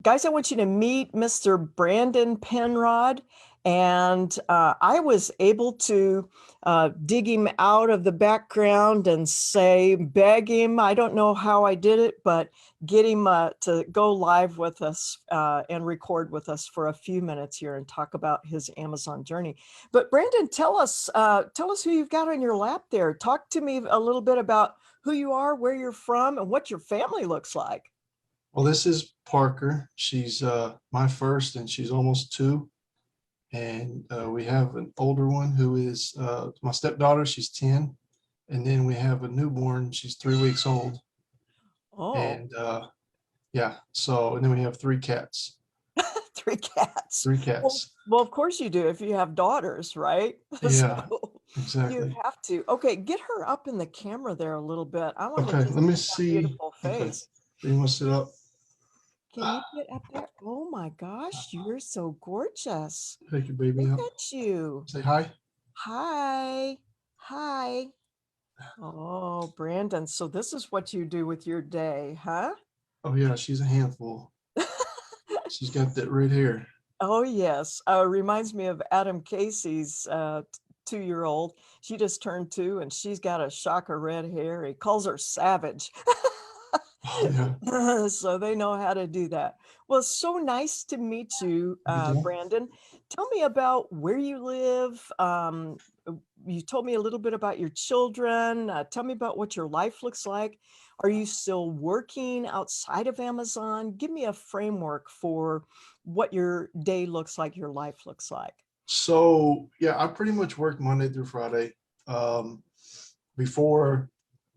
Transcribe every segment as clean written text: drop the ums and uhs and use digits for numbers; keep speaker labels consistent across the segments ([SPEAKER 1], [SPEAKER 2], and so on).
[SPEAKER 1] Guys, I want you to meet Mr. Brandon Penrod. And I was able to dig him out of the background and say, beg him. I don't know how I did it, but get him to go live with us and record with us for a few minutes here and talk about his Amazon journey. But Brandon, tell us who you've got on your lap there. Talk to me a little bit about who you are, where you're from, and what your family looks like.
[SPEAKER 2] Well, this is Parker. She's my first, and she's almost two. And we have an older one who is my stepdaughter. She's 10. And then we have a newborn. She's 3 weeks old.
[SPEAKER 1] Oh,
[SPEAKER 2] And yeah, so, and then we have three cats.
[SPEAKER 1] three cats.
[SPEAKER 2] Three
[SPEAKER 1] Well,
[SPEAKER 2] cats.
[SPEAKER 1] well, of course you do if you have daughters, right?
[SPEAKER 2] Yeah,
[SPEAKER 1] So you
[SPEAKER 2] exactly.
[SPEAKER 1] have to. Okay, get her up in the camera there a little bit. I want to
[SPEAKER 2] Okay,
[SPEAKER 1] just
[SPEAKER 2] let me
[SPEAKER 1] see that
[SPEAKER 2] see.
[SPEAKER 1] beautiful
[SPEAKER 2] Okay,
[SPEAKER 1] face.
[SPEAKER 2] you want to sit up?
[SPEAKER 1] Can you get up there? Oh my gosh, you're so gorgeous.
[SPEAKER 2] Take your baby
[SPEAKER 1] Look
[SPEAKER 2] out.
[SPEAKER 1] at you.
[SPEAKER 2] Say hi.
[SPEAKER 1] Hi. Hi. Oh, Brandon. So this is what you do with your day, huh?
[SPEAKER 2] Oh, yeah, she's a handful. She's got that red hair.
[SPEAKER 1] Oh, yes. Reminds me of Adam Casey's 2-year-old. She just turned 2 and she's got a shock of red hair. He calls her Savage.
[SPEAKER 2] Oh, yeah.
[SPEAKER 1] So they know how to do that. Well, so nice to meet you,
[SPEAKER 2] You do?
[SPEAKER 1] Brandon. Tell me about where you live. You told me a little bit about your children. Tell me about what your life looks like. Are you still working outside of Amazon? Give me a framework for what your day looks like, your life looks like.
[SPEAKER 2] So yeah, I pretty much work Monday through Friday. Um, Before,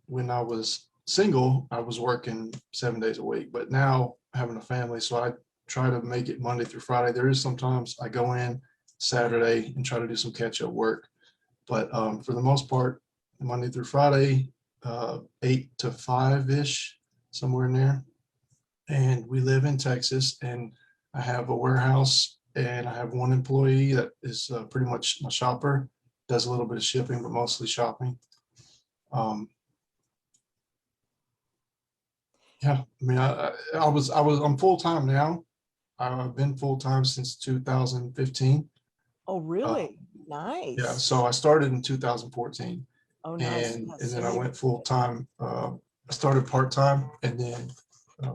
[SPEAKER 2] when I was single, I was working 7 days a week, but now having a family, so I try to make it Monday through Friday. There is sometimes I go in Saturday and try to do some catch up work, but for the most part, Monday through Friday, 8 to 5 ish, somewhere in there. And we live in Texas, and I have a warehouse, and I have one employee that is pretty much my shopper, does a little bit of shipping, but mostly shopping. Um, yeah, I mean, I'm full time now. I've been full time since 2015.
[SPEAKER 1] Oh,
[SPEAKER 2] Uh,
[SPEAKER 1] really?
[SPEAKER 2] yeah,
[SPEAKER 1] Nice.
[SPEAKER 2] so I started in 2014,
[SPEAKER 1] Oh, nice.
[SPEAKER 2] and
[SPEAKER 1] Yes.
[SPEAKER 2] then
[SPEAKER 1] And
[SPEAKER 2] I
[SPEAKER 1] you,
[SPEAKER 2] went full time. I started part time, and then uh,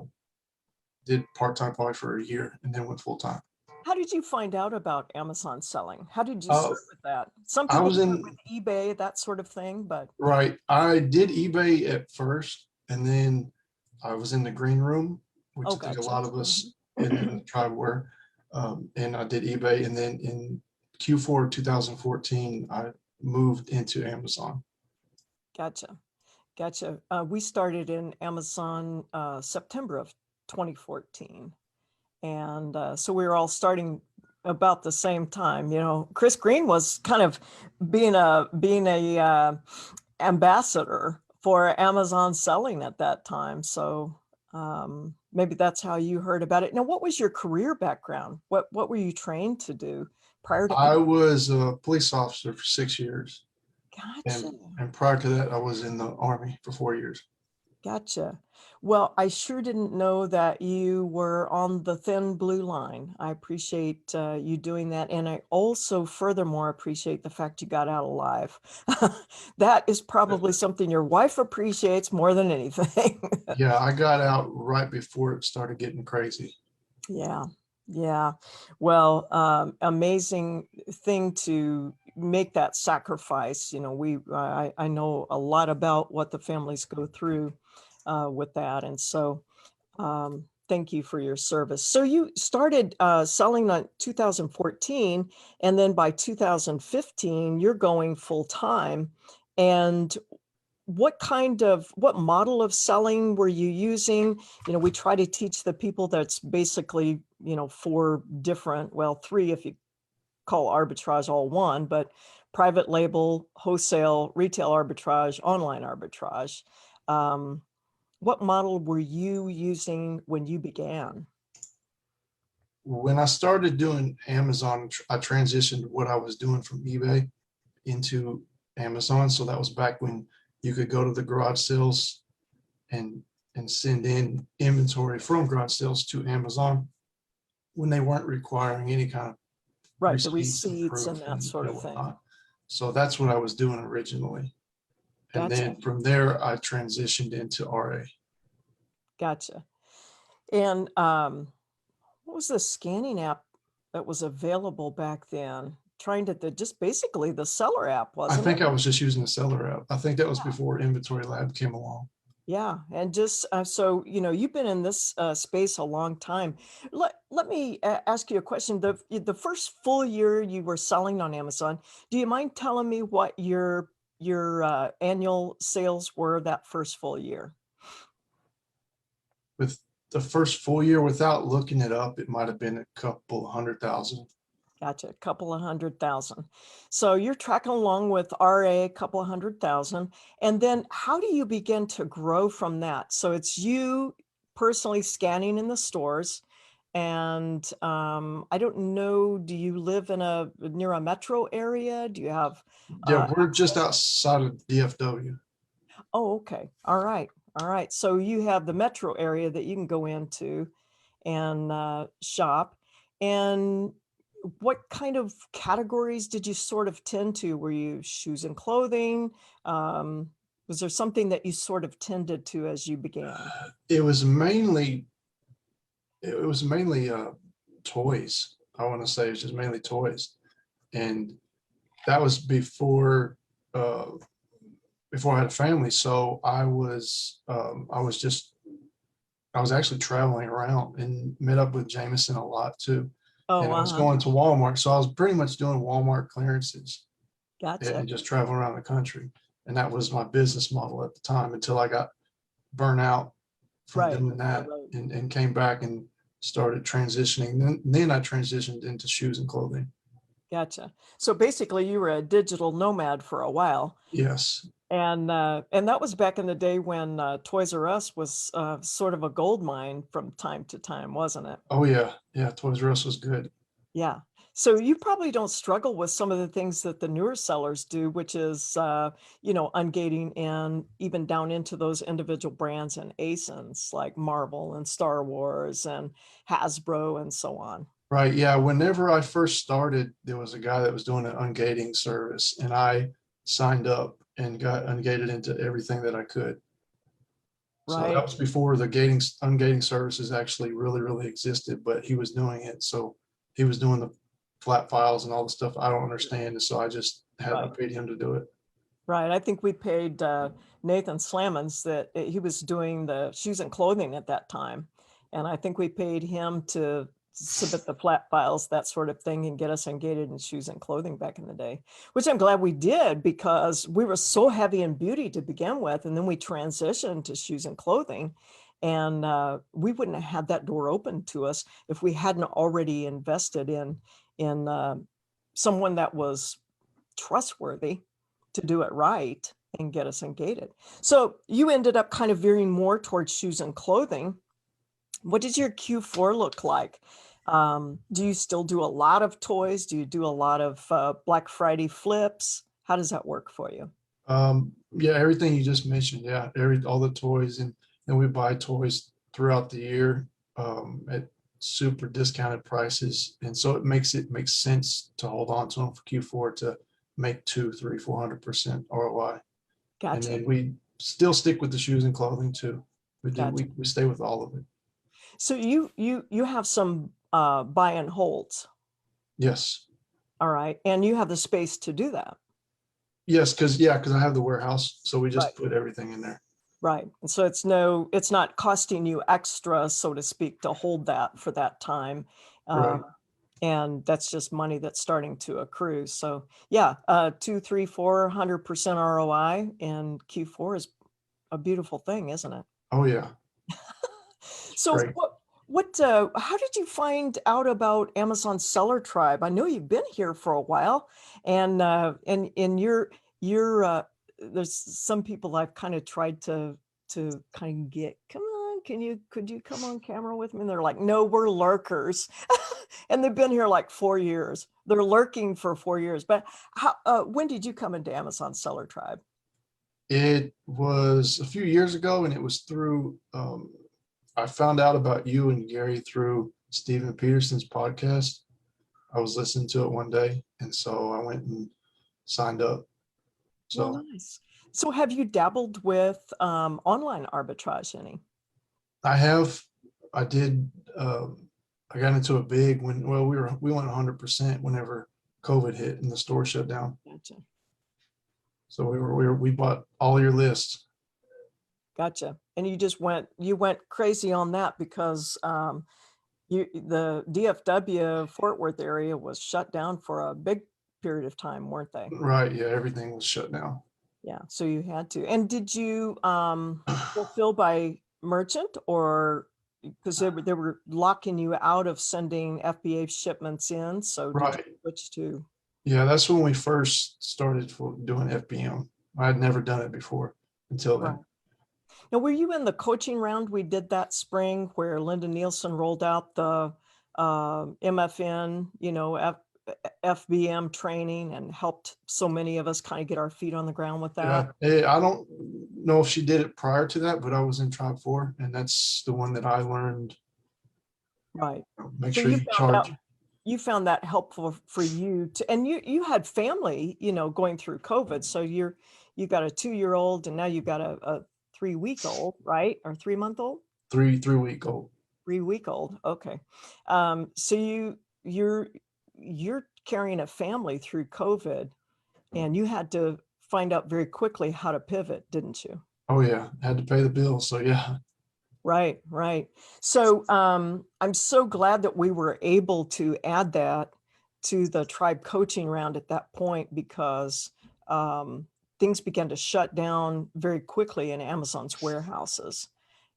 [SPEAKER 2] did part time probably for a year, and then went full time.
[SPEAKER 1] how did you find out about Amazon selling? How did you
[SPEAKER 2] Uh,
[SPEAKER 1] start with that? Some
[SPEAKER 2] I
[SPEAKER 1] people
[SPEAKER 2] was
[SPEAKER 1] start
[SPEAKER 2] in
[SPEAKER 1] with eBay, that sort of thing, but
[SPEAKER 2] Right. I did eBay at first, and then I was in the green room, which
[SPEAKER 1] oh,
[SPEAKER 2] I think a
[SPEAKER 1] gotcha.
[SPEAKER 2] lot of us in the
[SPEAKER 1] Mhm.
[SPEAKER 2] tribe were. And I did eBay, and then in Q4 2014, I moved into Amazon.
[SPEAKER 1] Gotcha. Gotcha. We started in Amazon September of 2014. And so we were all starting about the same time. You know, Chris Green was kind of being a ambassador for Amazon selling at that time. So maybe that's how you heard about it. Now, what was your career background? What were you trained to do prior to
[SPEAKER 2] I
[SPEAKER 1] Amazon?
[SPEAKER 2] was a police officer for 6 years,
[SPEAKER 1] Gotcha.
[SPEAKER 2] and prior to that, I was in the Army for 4 years.
[SPEAKER 1] Gotcha. Well, I sure didn't know that you were on the thin blue line. I appreciate you doing that. And I also furthermore appreciate the fact you got out alive. That is probably something your wife appreciates more than anything.
[SPEAKER 2] Yeah, I got out right before it started getting crazy.
[SPEAKER 1] Yeah, yeah. Well, amazing thing to make that sacrifice. You know, I know a lot about what the families go through with that, and so thank you for your service. So you started selling in 2014, and then by 2015, you're going full time. And what model of selling were you using? You know, we try to teach the people that's basically, you know, four different, well, three if you call arbitrage all one, but private label, wholesale, retail arbitrage, online arbitrage. Um, what model were you using when you began?
[SPEAKER 2] When I started doing Amazon, I transitioned what I was doing from eBay into Amazon. So that was back when you could go to the garage sales and send in inventory from garage sales to Amazon. when they weren't requiring any kind of
[SPEAKER 1] Right, the
[SPEAKER 2] receipts and
[SPEAKER 1] receipts and
[SPEAKER 2] proof
[SPEAKER 1] that sort
[SPEAKER 2] and
[SPEAKER 1] of thing.
[SPEAKER 2] whatnot. So that's what I was doing originally. And
[SPEAKER 1] Gotcha,
[SPEAKER 2] then from there, I transitioned into RA.
[SPEAKER 1] gotcha. And what was the scanning app that was available back then? Trying to just basically the seller app,
[SPEAKER 2] I
[SPEAKER 1] wasn't
[SPEAKER 2] think
[SPEAKER 1] it?
[SPEAKER 2] I was just using the seller app. I think that was before Inventory Lab came along.
[SPEAKER 1] Yeah, and just so you know, you've been in this space a long time. Let me ask you a question. The first full year you were selling on Amazon, do you mind telling me what your annual sales were that first full year?
[SPEAKER 2] With the first full year, without looking it up, it might have been a couple 100,000.
[SPEAKER 1] Gotcha, a couple of 100,000. So you're tracking along with RA, a couple of 100,000. And then how do you begin to grow from that? So it's you personally scanning in the stores. And I don't know, do you live in near a metro area? Do you have
[SPEAKER 2] Yeah, we're just
[SPEAKER 1] access?
[SPEAKER 2] outside of DFW.
[SPEAKER 1] Oh, okay. All right. All right. So you have the metro area that you can go into and shop. And what kind of categories did you sort of tend to? Were you shoes and clothing? Was there something that you sort of tended to as you began?
[SPEAKER 2] It was mainly, toys. I want to say it's just mainly toys. And that was uh, before I had a family. So I was actually traveling around and met up with Jameson a lot too.
[SPEAKER 1] Oh,
[SPEAKER 2] And I was
[SPEAKER 1] uh-huh.
[SPEAKER 2] going to Walmart. So I was pretty much doing Walmart clearances
[SPEAKER 1] Gotcha.
[SPEAKER 2] and just traveling around the country. And that was my business model at the time until I got burnt out from
[SPEAKER 1] Right.
[SPEAKER 2] doing
[SPEAKER 1] Right.
[SPEAKER 2] that
[SPEAKER 1] Right.
[SPEAKER 2] and came back and started transitioning. Then I transitioned into shoes and clothing.
[SPEAKER 1] Gotcha. So basically you were a digital nomad for a while.
[SPEAKER 2] Yes.
[SPEAKER 1] And that was back in the day when Toys R Us was sort of a gold mine from time to time, wasn't it?
[SPEAKER 2] Oh yeah. Yeah. Toys R Us was good.
[SPEAKER 1] Yeah. So you probably don't struggle with some of the things that the newer sellers do, which is, ungating and even down into those individual brands and ASINs like Marvel and Star Wars and Hasbro and so on.
[SPEAKER 2] Right. Yeah. Whenever I first started, there was a guy that was doing an ungating service, and I signed up and got ungated into everything that I could. So that
[SPEAKER 1] Right.
[SPEAKER 2] was before the ungating services actually really existed, but he was doing it. So he was doing the flat files and all the stuff I don't understand. And so I
[SPEAKER 1] Right.
[SPEAKER 2] paid him to do it.
[SPEAKER 1] Right. I think we paid Nathan Slamans that he was doing the shoes and clothing at that time. And I think we paid him to submit the flat files, that sort of thing, and get us engaged in shoes and clothing back in the day, which I'm glad we did because we were so heavy in beauty to begin with. And then we transitioned to shoes and clothing. And we wouldn't have had that door open to us if we hadn't already invested in someone that was trustworthy to do it right and get us engaged. So you ended up kind of veering more towards shoes and clothing. What does your Q4 look like? Do you still do a lot of toys? Do you do a lot of Black Friday flips? How does that work for you?
[SPEAKER 2] Yeah, everything you just mentioned. Yeah, all the toys, and we buy toys throughout the year at super discounted prices, and so it makes sense to hold on to them for Q4 to make 2, 3, 400% ROI. And
[SPEAKER 1] Gotcha.
[SPEAKER 2] then we still stick with the shoes and clothing too. We do.
[SPEAKER 1] Gotcha.
[SPEAKER 2] We stay with all of it.
[SPEAKER 1] So you have some buy and holds,
[SPEAKER 2] Yes.
[SPEAKER 1] all right, and you have the space to do that.
[SPEAKER 2] Yes, because I have the warehouse, so we
[SPEAKER 1] Right.
[SPEAKER 2] just put everything in there.
[SPEAKER 1] Right. And so it's not costing you extra, so to speak, to hold that for that time.
[SPEAKER 2] Right.
[SPEAKER 1] And that's just money that's starting to accrue. So yeah, 2, 3, 400% ROI in Q4 is a beautiful thing, isn't it?
[SPEAKER 2] Oh yeah. It's
[SPEAKER 1] So
[SPEAKER 2] great.
[SPEAKER 1] how did you find out about Amazon Seller Tribe? I know you've been here for a while, and there's some people I've kind of tried to kind of get, come on, could you come on camera with me? And they're like, no, we're lurkers. And they've been here like 4 years. They're lurking for 4 years. But when did you come into Amazon Seller Tribe?
[SPEAKER 2] It was a few years ago, and it was through. I found out about you and Gary through Steven Peterson's podcast. I was listening to it one day, and so I went and signed up.
[SPEAKER 1] Well,
[SPEAKER 2] So
[SPEAKER 1] nice. So have you dabbled with online arbitrage any?
[SPEAKER 2] I have, I did, I got into it big when, well, we went 100% whenever COVID hit and the store shut down.
[SPEAKER 1] Gotcha.
[SPEAKER 2] So we bought all your lists.
[SPEAKER 1] Gotcha. And you went crazy on that because the DFW Fort Worth area was shut down for a big period of time, weren't they?
[SPEAKER 2] Right. Yeah. Everything was shut down.
[SPEAKER 1] Yeah. So you had to. And did you fulfill by merchant, or because they were locking you out of sending FBA shipments in? So did you
[SPEAKER 2] Right.
[SPEAKER 1] switch to?
[SPEAKER 2] Yeah. That's when we first started doing FBM. I had never done it before until then.
[SPEAKER 1] Right. Now, were you in the coaching round we did that spring where Linda Nielsen rolled out the MFN, FBM training and helped so many of us kind of get our feet on the ground with that?
[SPEAKER 2] Yeah. I don't know if she did it prior to that, but I was in Tribe 4, and that's the one that I learned.
[SPEAKER 1] Right.
[SPEAKER 2] Make
[SPEAKER 1] So
[SPEAKER 2] sure you charge.
[SPEAKER 1] you found that helpful for you to, and you had family, going through COVID. So you got a 2-year-old and now you've got a 3-week-old, right? Or 3-month-old?
[SPEAKER 2] 3 week old.
[SPEAKER 1] 3-week-old. Okay. So you're carrying a family through COVID, and you had to find out very quickly how to pivot, didn't you?
[SPEAKER 2] Oh yeah, had to pay the bills. So yeah,
[SPEAKER 1] Right, right. So I'm so glad that we were able to add that to the tribe coaching round at that point, because things began to shut down very quickly in Amazon's warehouses.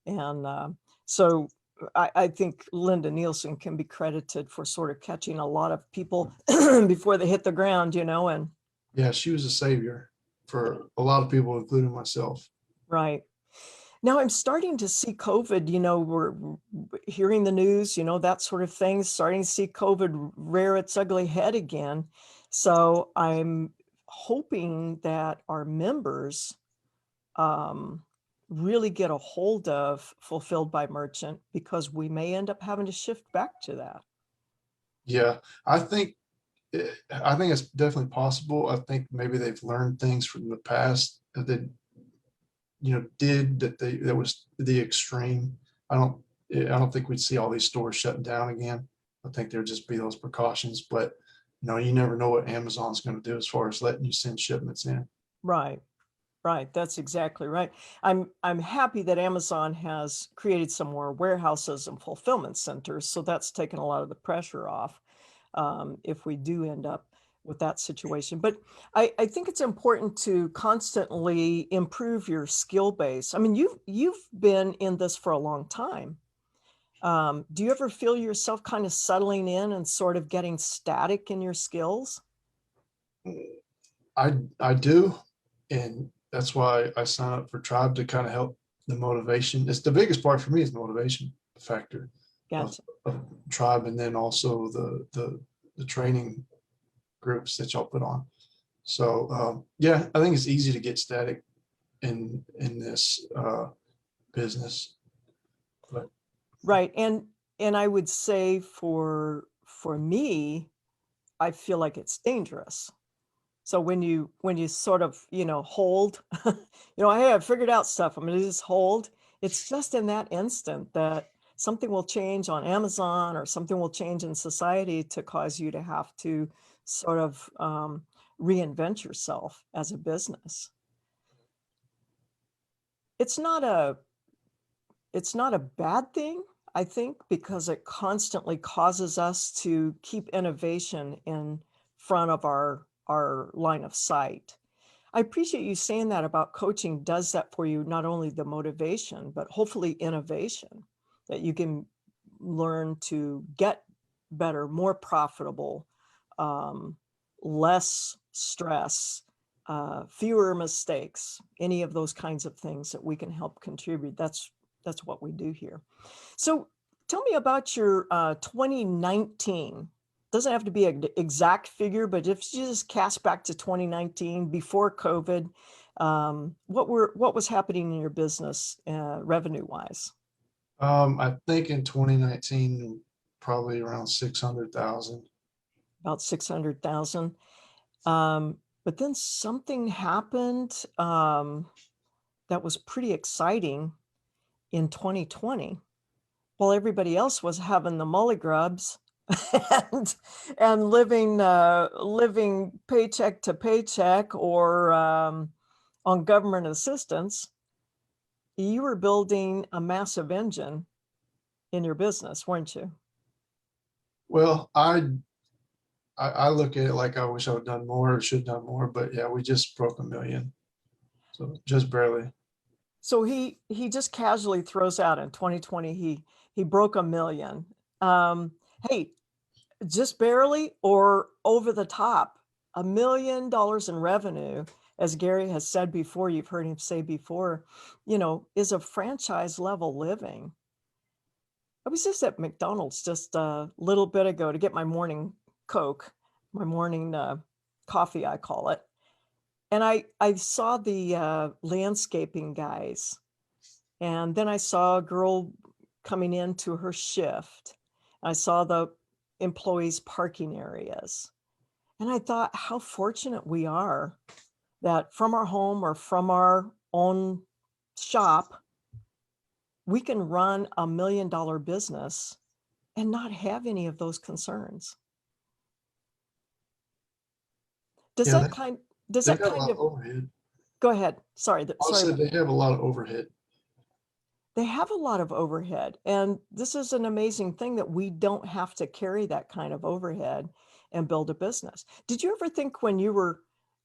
[SPEAKER 1] And so I think Linda Nielsen can be credited for sort of catching a lot of people before they hit the ground, and
[SPEAKER 2] yeah, she was a savior for a lot of people, including myself.
[SPEAKER 1] right. Now I'm starting to see COVID, we're hearing the news, that sort of thing, starting to see COVID rear its ugly head again. So I'm hoping that our members um, really get a hold of Fulfilled by Merchant, because we may end up having to shift back to that.
[SPEAKER 2] Yeah, I think I think it's definitely possible. I think maybe they've learned things from the past that they, did that was the extreme. I don't think we'd see all these stores shutting down again. I think there'd just be those precautions, but you never know what Amazon's going to do as far as letting you send shipments in.
[SPEAKER 1] Right. Right, that's exactly right. I'm happy that Amazon has created some more warehouses and fulfillment centers, so that's taken a lot of the pressure off if we do end up with that situation. But I think it's important to constantly improve your skill base. I mean, you've been in this for a long time. Do you ever feel yourself kind of settling in and sort of getting static in your skills?
[SPEAKER 2] I do, and that's why I sign up for Tribe to kind of help the motivation. It's the biggest part for me is motivation factor of,
[SPEAKER 1] Gotcha.
[SPEAKER 2] of Tribe, and then also the training groups that y'all put on. So yeah, I think it's easy to get static in this business. But
[SPEAKER 1] Right. And I would say for me, I feel like it's dangerous. So when you sort of, hold, hey, I've figured out stuff, I'm gonna just hold. It's just in that instant that something will change on Amazon or something will change in society to cause you to have to sort of reinvent yourself as a business. It's not a it's not a bad thing, I think, because it constantly causes us to keep innovation in front of our line of sight. I appreciate you saying that about coaching does that for you, not only the motivation, but hopefully innovation, that you can learn to get better, more profitable, um, less stress, fewer mistakes, any of those kinds of things that we can help contribute. That's what we do here. So tell me about your 2019. Doesn't have to be an exact figure, but if you just cast back to 2019 before COVID, what was happening in your business revenue wise?
[SPEAKER 2] I think in 2019 probably around 600,000.
[SPEAKER 1] About 600,000. But then something happened that was pretty exciting in 2020. While everybody else was having the mully grubs and living paycheck to paycheck or on government assistance, you were building a massive engine in your business, weren't you?
[SPEAKER 2] Well, I look at it like I wish I would have done more or should have done more, but yeah, we just broke 1 million. So just barely.
[SPEAKER 1] So he just casually throws out in 2020 he broke 1 million. Um, hey, just barely or over the top? $1 million in revenue, as Gary has said before, you've heard him say before, is a franchise level living. I was just at McDonald's just a little bit ago to get my morning Coke, my morning coffee, I call it. And I saw the landscaping guys. And then I saw a girl coming into her shift. I saw the employees' parking areas. And I thought how fortunate we are that from our home or from our own shop, we can run $1 million business and not have any of those concerns. Does
[SPEAKER 2] Yeah,
[SPEAKER 1] that kind does
[SPEAKER 2] they
[SPEAKER 1] that
[SPEAKER 2] got a
[SPEAKER 1] kind
[SPEAKER 2] lot of
[SPEAKER 1] of
[SPEAKER 2] overhead.
[SPEAKER 1] go ahead? Sorry,
[SPEAKER 2] I
[SPEAKER 1] sorry.
[SPEAKER 2] said they have a lot of overhead.
[SPEAKER 1] They have a lot of overhead, and this is an amazing thing that we don't have to carry that kind of overhead and build a business. Did you ever think when you were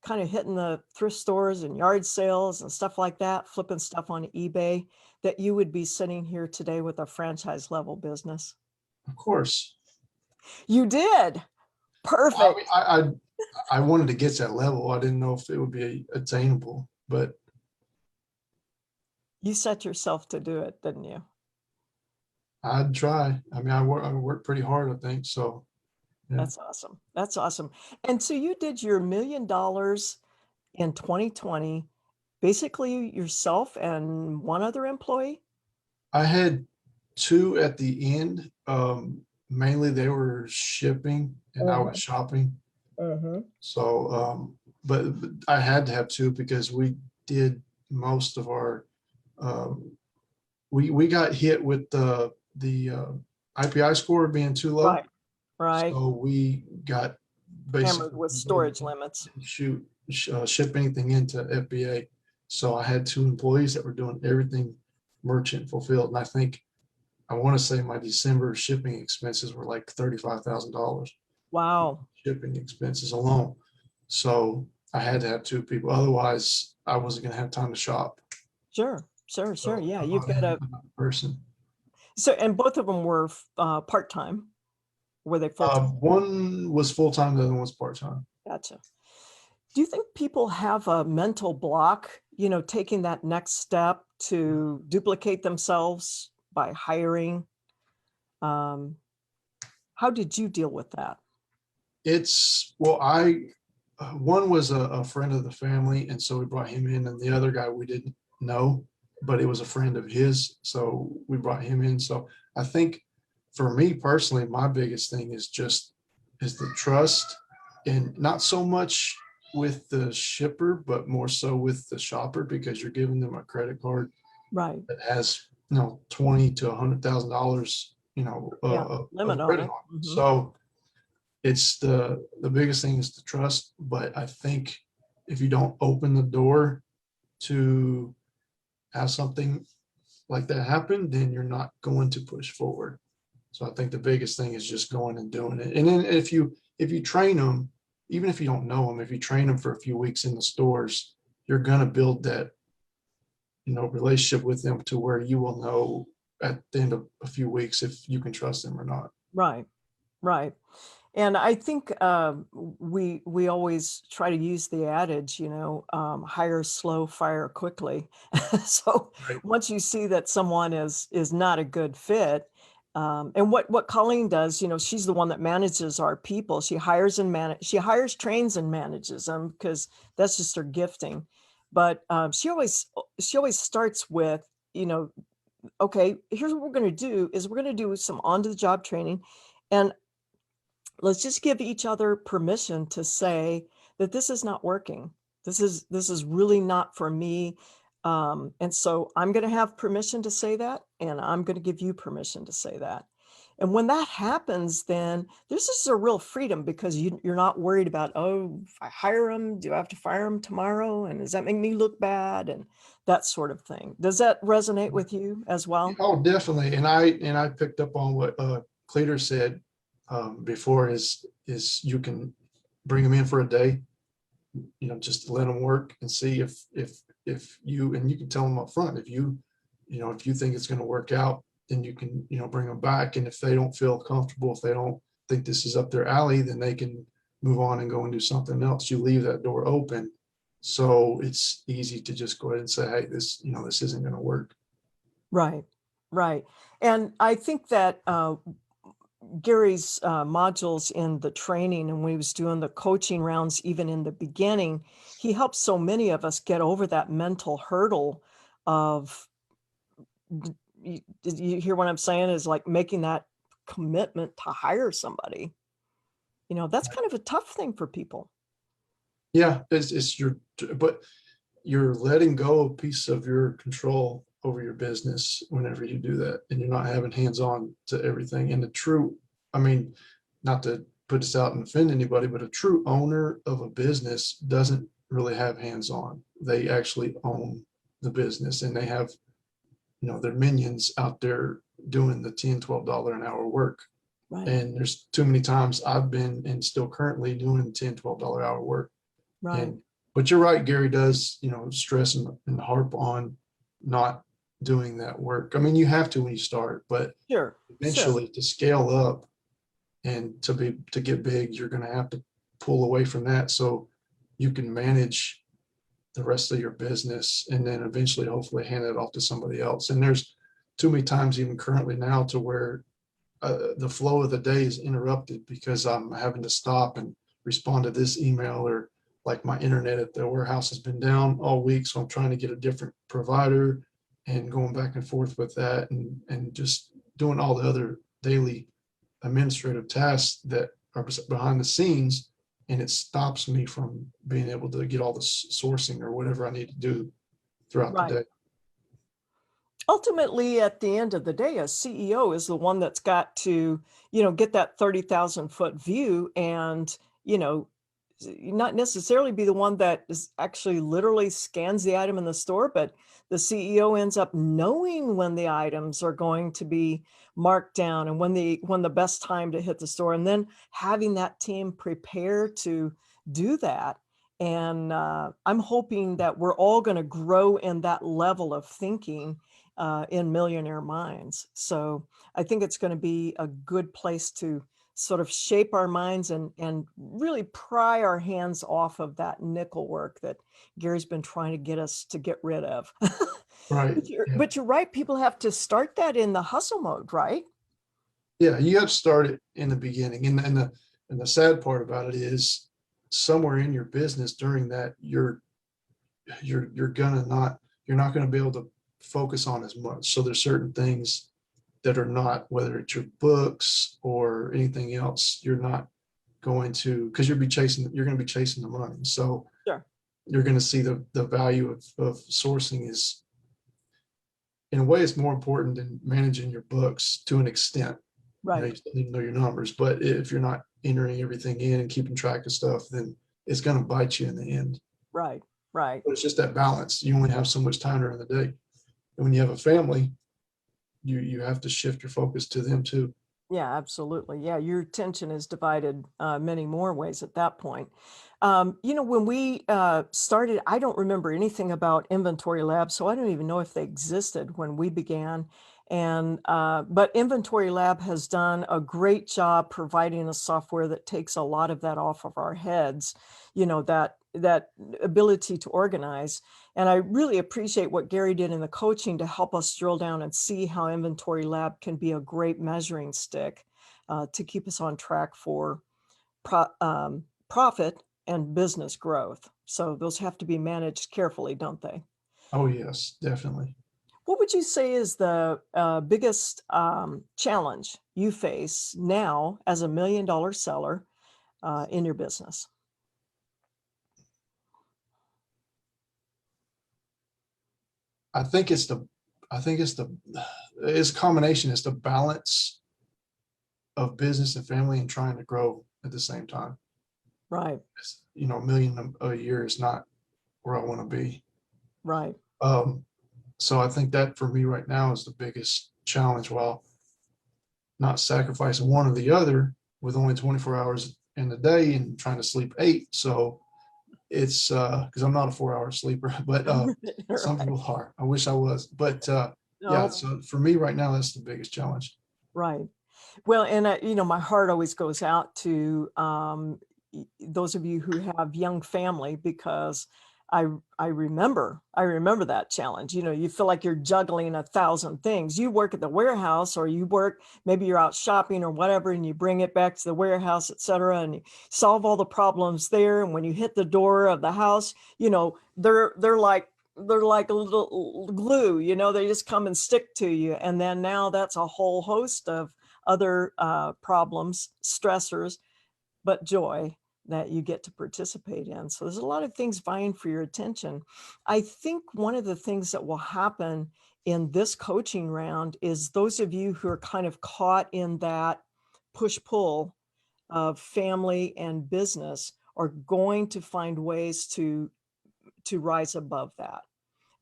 [SPEAKER 1] kind of hitting the thrift stores and yard sales and stuff like that, flipping stuff on eBay, that you would be sitting here today with a franchise level business?
[SPEAKER 2] Of course.
[SPEAKER 1] You did.
[SPEAKER 2] I
[SPEAKER 1] Perfect.
[SPEAKER 2] mean, I wanted to get to that level. I didn't know if it would be attainable, but
[SPEAKER 1] You set yourself to do it, didn't you?
[SPEAKER 2] I'd try. I mean, I work pretty hard, I think. So yeah,
[SPEAKER 1] That's awesome. That's awesome. And so you did your $1 million in 2020, basically yourself and one other employee?
[SPEAKER 2] I had two at the end. Mainly they were shipping and I was
[SPEAKER 1] Mhm,
[SPEAKER 2] shopping.
[SPEAKER 1] mhm.
[SPEAKER 2] So, but I had to have two because we did most of our, um, we got hit with the IPI score being too low.
[SPEAKER 1] Right, right.
[SPEAKER 2] So we got
[SPEAKER 1] Hammered
[SPEAKER 2] basically
[SPEAKER 1] with storage limits.
[SPEAKER 2] ship anything into FBA. So I had two employees that were doing everything merchant fulfilled. And I think I want to say my December shipping expenses were like $35,000
[SPEAKER 1] Wow.
[SPEAKER 2] shipping expenses alone. So I had to have two people. Otherwise, I wasn't going to have time to shop.
[SPEAKER 1] Sure, sure, sure.
[SPEAKER 2] So
[SPEAKER 1] Yeah,
[SPEAKER 2] I
[SPEAKER 1] you've
[SPEAKER 2] brought
[SPEAKER 1] got
[SPEAKER 2] in
[SPEAKER 1] a
[SPEAKER 2] another person.
[SPEAKER 1] so and both of them were part-time. Were they full-time?
[SPEAKER 2] One was full time, the other one was part time.
[SPEAKER 1] Gotcha. Do you think people have a mental block, taking that next step to duplicate themselves by hiring? Um, how did you deal with that?
[SPEAKER 2] It's well, one was a friend of the family, and so we brought him in, and the other guy we didn't know, but it was a friend of his, so we brought him in. So I think for me personally, my biggest thing is the trust, and not so much with the shipper, but more so with the shopper because you're giving them a credit card
[SPEAKER 1] Right.
[SPEAKER 2] that has 20 to $100,000
[SPEAKER 1] Yeah. Limit
[SPEAKER 2] of
[SPEAKER 1] on
[SPEAKER 2] credit
[SPEAKER 1] it.
[SPEAKER 2] on it.
[SPEAKER 1] Mhm.
[SPEAKER 2] So it's the biggest thing is the trust. But I think if you don't open the door to have something like that happen, then you're not going to push forward. So I think the biggest thing is just going and doing it. And then if you train them, even if you don't know them, if you train them for a few weeks in the stores, you're gonna build that relationship with them to where you will know at the end of a few weeks if you can trust them or not.
[SPEAKER 1] Right. Right. And I think we always try to use the adage, hire slow, fire quickly. So
[SPEAKER 2] Right.
[SPEAKER 1] once you see that someone is not a good fit, and what Colleen does, she's the one that manages our people. She hires, trains, and manages them because that's just her gifting. But she always starts with, okay, here's what we're going to do is we're going to do some on the job training, and let's just give each other permission to say that this is not working. This is really not for me. And so I'm going to have permission to say that, and I'm going to give you permission to say that. And when that happens, then there's just a real freedom, because you're not worried about, oh, if I hire them, do I have to fire them tomorrow? And does that make me look bad? And that sort of thing. Does that resonate with you as well?
[SPEAKER 2] Oh, definitely. And I picked up on what Cleater said before is you can bring them in for a day, just let them work and see if you can tell them up front, if you think it's going to work out, then you can, bring them back. And if they don't feel comfortable, if they don't think this is up their alley, then they can move on and go and do something else. You leave that door open. So it's easy to just go ahead and say, hey, this isn't going to work.
[SPEAKER 1] Right, right. And I think that Gary's modules in the training, and when he was doing the coaching rounds, even in the beginning, he helped so many of us get over that mental hurdle of, did you hear what I'm saying? Is like making that commitment to hire somebody. That's kind of a tough thing for people.
[SPEAKER 2] Yeah, but you're letting go a piece of your control over your business whenever you do that, and you're not having hands-on to everything. And I mean, not to put this out and offend anybody, but a true owner of a business doesn't really have hands-on. They actually own the business, and they have, their minions out there doing the $10, $12 an hour work.
[SPEAKER 1] Right,
[SPEAKER 2] And there's too many times I've been and still currently doing $10, $12 hour work.
[SPEAKER 1] right.
[SPEAKER 2] But you're right, Gary does, stress and harp on not doing that work. I mean, you have to when you start, but
[SPEAKER 1] Sure, sure.
[SPEAKER 2] eventually to scale up and to get big, you're going to have to pull away from that so you can manage the rest of your business, and then eventually hopefully hand it off to somebody else. And there's too many times even currently now to where the flow of the day is interrupted because I'm having to stop and respond to this email, or like my internet at the warehouse has been down all week. So I'm trying to get a different provider and going back and forth with that, and just doing all the other daily administrative tasks that are behind the scenes. And it stops me from being able to get all the sourcing or whatever I need to do throughout the
[SPEAKER 1] Right.
[SPEAKER 2] day.
[SPEAKER 1] Ultimately, at the end of the day, a CEO is the one that's got to, get that 30,000-foot view, and, not necessarily be the one that is actually literally scans the item in the store, but the CEO ends up knowing when the items are going to be marked down, and when the best time to hit the store, and then having that team prepare to do that. And I'm hoping that we're all going to grow in that level of thinking in Millionaire Minds. So I think it's going to be a good place to sort of shape our minds and really pry our hands off of that nickel work that Gary's been trying to get us to get rid of.
[SPEAKER 2] Right. Yeah.
[SPEAKER 1] But you're right. People have to start that in the hustle mode, right?
[SPEAKER 2] Yeah, you have to start it in the beginning. And the sad part about it is somewhere in your business during that, you're not gonna be able to focus on as much. So there's certain things that are not, whether it's your books or anything else, you're not going to, because you're gonna be chasing the money. So
[SPEAKER 1] Sure.
[SPEAKER 2] you're gonna see the value of sourcing is, in a way, it's more important than managing your books to an extent.
[SPEAKER 1] Right.
[SPEAKER 2] You still need to know your numbers, but if you're not entering everything in and keeping track of stuff, then it's going to bite you in the end.
[SPEAKER 1] Right. Right.
[SPEAKER 2] But it's just that balance. You only have so much time during the day. And when you have a family, you have to shift your focus to them too.
[SPEAKER 1] Yeah, absolutely. Yeah, your attention is divided many more ways at that point. When we started, I don't remember anything about Inventory Lab, so I don't even know if they existed when we began. And but Inventory Lab has done a great job providing a software that takes a lot of that off of our heads. That ability to organize. And I really appreciate what Gary did in the coaching to help us drill down and see how Inventory Lab can be a great measuring stick to keep us on track for profit and business growth. So those have to be managed carefully, don't they?
[SPEAKER 2] Oh yes, definitely.
[SPEAKER 1] What would you say is the biggest challenge you face now as a $1 million seller in your business?
[SPEAKER 2] I think it's the, I think it's a combination. It's the balance of business and family and trying to grow at the same time.
[SPEAKER 1] Right,
[SPEAKER 2] You know, a million a year is not where I want to be.
[SPEAKER 1] right,
[SPEAKER 2] Um, so I think that for me right now is the biggest challenge, while not sacrificing one or the other with only 24 hours in the day and trying to sleep 8. So it's because I'm not a 4-hour sleeper, but some
[SPEAKER 1] right.
[SPEAKER 2] people are. I wish I was, but yeah.
[SPEAKER 1] No,
[SPEAKER 2] So for me right now, that's the biggest challenge.
[SPEAKER 1] right. Well, and my heart always goes out to those of you who have young family, because I I remember that challenge. You feel like you're juggling 1,000 things. You work at the warehouse, or you work, maybe you're out shopping or whatever, and you bring it back to the warehouse, et cetera, and you solve all the problems there. And when you hit the door of the house, they're like a little glue. They just come and stick to you. And then now that's a whole host of other problems, stressors, but joy that you get to participate in. So there's a lot of things vying for your attention. I think one of the things that will happen in this coaching round is those of you who are kind of caught in that push-pull of family and business are going to find ways to rise above that.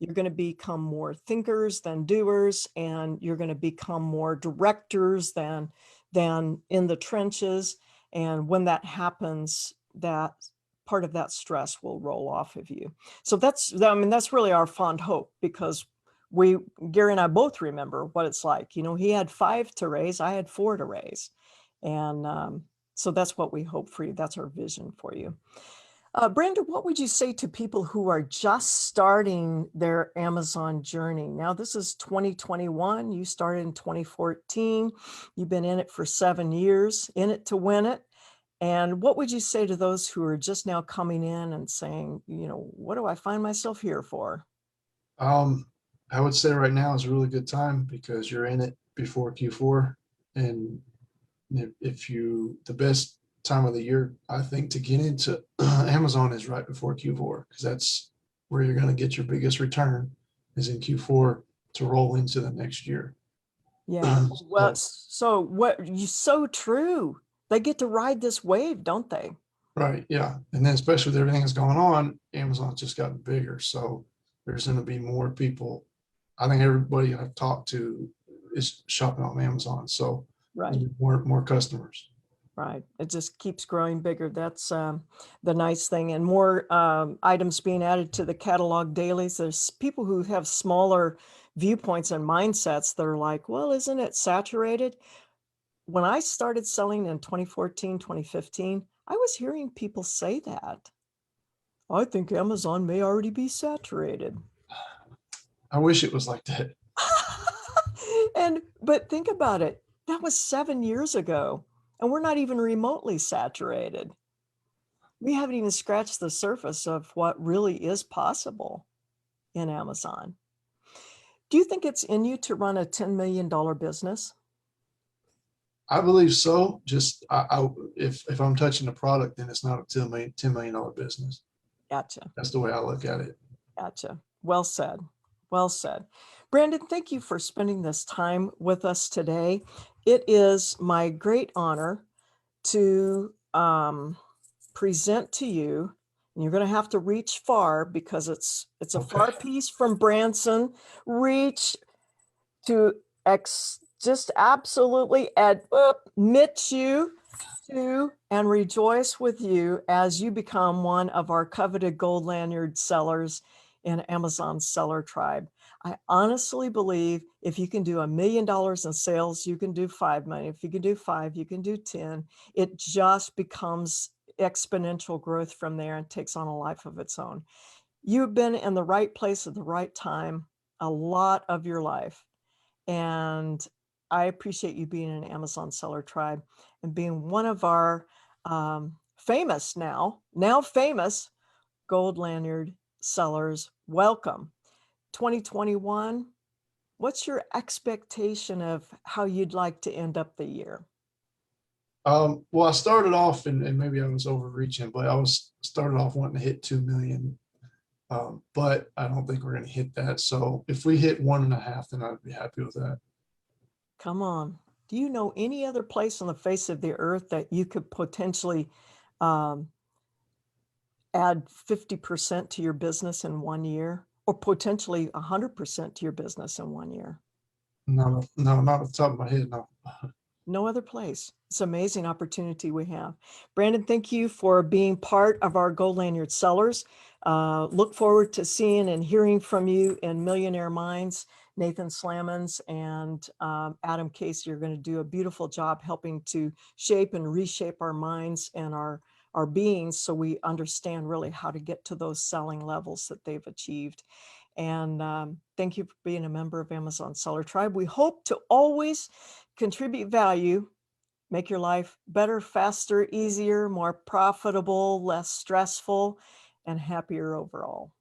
[SPEAKER 1] You're going to become more thinkers than doers, and you're going to become more directors than in the trenches. And when that happens, that part of that stress will roll off of you. So that's really our fond hope, because Gary and I both remember what it's like. He had 5 to raise, I had 4 to raise. And so that's what we hope for you. That's our vision for you. Brenda, what would you say to people who are just starting their Amazon journey? Now, this is 2021. You started in 2014. You've been in it for 7 years, in it to win it. And what would you say to those who are just now coming in and saying, what do I find myself here for?
[SPEAKER 2] Um, I would say right now is a really good time because you're in it before Q4, and if you the best time of the year I think to get into Amazon is right before Q4, because that's where you're going to get your biggest return, is in Q4 to roll into the next year.
[SPEAKER 1] Yeah. Well,
[SPEAKER 2] So
[SPEAKER 1] so true. They get to ride this wave, don't they?
[SPEAKER 2] right, yeah, and then especially with everything that's going on, Amazon's just gotten bigger, so there's going to be more people. I think everybody I've talked to is shopping on Amazon, so there's
[SPEAKER 1] Right.
[SPEAKER 2] more customers.
[SPEAKER 1] Right. It just keeps growing bigger. That's the nice thing. And more items being added to the catalog dailies. There's people who have smaller viewpoints and mindsets that are like, well, isn't it saturated? When I started selling in 2014, 2015, I was hearing people say that. I think Amazon may already be saturated.
[SPEAKER 2] I wish it was like that.
[SPEAKER 1] But think about it. That was 7 years ago, and we're not even remotely saturated. We haven't even scratched the surface of what really is possible in Amazon. Do you think it's in you to run a $10 million business?
[SPEAKER 2] I believe so. Just if I'm touching a product, then it's not a $10 million business.
[SPEAKER 1] Gotcha.
[SPEAKER 2] That's the way I look at it.
[SPEAKER 1] Gotcha. Well said. Well said. Brandon, thank you for spending this time with us today. It is my great honor to present to you, and you're going to have to reach far because it's a
[SPEAKER 2] Okay.
[SPEAKER 1] far piece from Branson. Reach to just absolutely admit you to and rejoice with you as you become one of our coveted gold lanyard sellers in Amazon's seller tribe. I honestly believe if you can do $1 million in sales, you can do 5 million. If you can do 5, you can do 10. It just becomes exponential growth from there and takes on a life of its own. You've been in the right place at the right time a lot of your life. And I appreciate you being an Amazon seller tribe and being one of our famous now famous gold lanyard sellers. Welcome. 2021, What's your expectation of how you'd like to end up the year?
[SPEAKER 2] Well, I started off, and maybe I was overreaching, but I was started off wanting to hit 2 million. But I don't think we're going to hit that. So if we hit 1.5, then I'd be happy with that.
[SPEAKER 1] Come on. Do you know any other place on the face of the earth that you could potentially um, add 50% to your business in 1 year, or potentially 100% to your business in 1 year?
[SPEAKER 2] No, no, not off the top of my head. No.
[SPEAKER 1] No other place. It's an amazing opportunity we have. Brandon, thank you for being part of our Gold Lanyard Sellers. Look forward to seeing and hearing from you in Millionaire Minds. Nathan Slammons and Adam Casey are going to do a beautiful job helping to shape and reshape our minds and our beings so we understand really how to get to those selling levels that they've achieved. And thank you for being a member of Amazon Seller Tribe. We hope to always contribute value, make your life better, faster, easier, more profitable, less stressful, and happier overall.